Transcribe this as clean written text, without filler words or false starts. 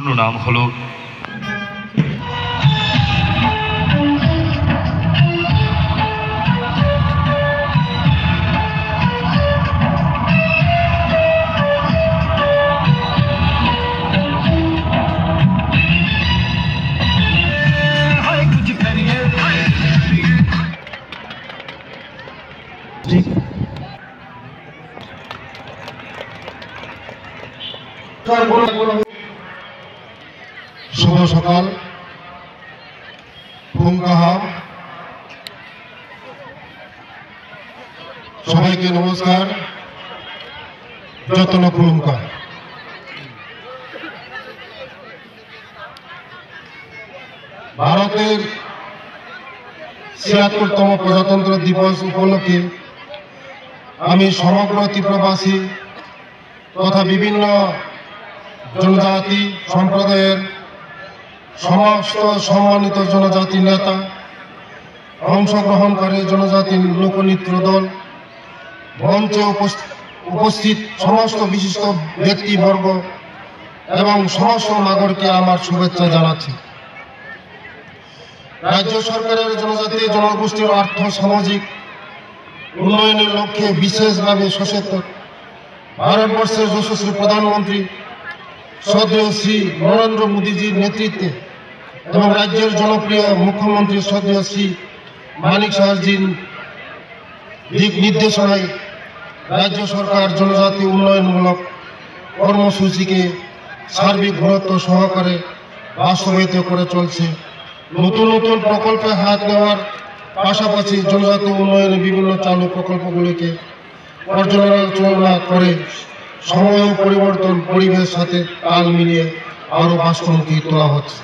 পূর্ণ নাম হলো শুভ সকাল। সবাইকে নমস্কার। যত্ন খুলুমকা। ভারতের ৭৬তম প্রজাতন্ত্র দিবস উপলক্ষে আমি সমগ্র ত্রিপুরাবাসী তথা বিভিন্ন জনজাতি সম্প্রদায়ের সমস্ত সম্মানিত জনজাতি নেতা, অংশগ্রহণকারী জনজাতি লোকনৃত্য দল, মঞ্চে উপস্থিত সমস্ত বিশিষ্ট ব্যক্তিবর্গ এবং সমস্ত নাগরিককে আমার শুভেচ্ছা জানাচ্ছি। রাজ্য সরকারের জনজাতি জনগোষ্ঠীর আর্থ সামাজিক উন্নয়নের লক্ষ্যে বিশেষভাবে সচেতন ভারতবর্ষের যশস্বী প্রধানমন্ত্রী শ্রদ্ধেয় শ্রী নরেন্দ্র মোদীজির নেতৃত্বে এবং রাজ্যের জনপ্রিয় মুখ্যমন্ত্রী শ্রদ্ধেয় শ্রী মানিক সাহাজির দিক নির্দেশনায় রাজ্য সরকার জনজাতি উন্নয়নমূলক কর্মসূচিকে সার্বিক গুরুত্ব সহকারে বাস্তবায়িত করে চলছে। নতুন নতুন প্রকল্পে হাত দেওয়ার পাশাপাশি জনজাতি উন্নয়নের বিভিন্ন চালু প্রকল্পগুলিকে পর্যালোচনা করে সময় পরিবর্তন পরিবেশের সাথে তাল মিলিয়ে আরও বাস্তবমুখী তোলা হচ্ছে।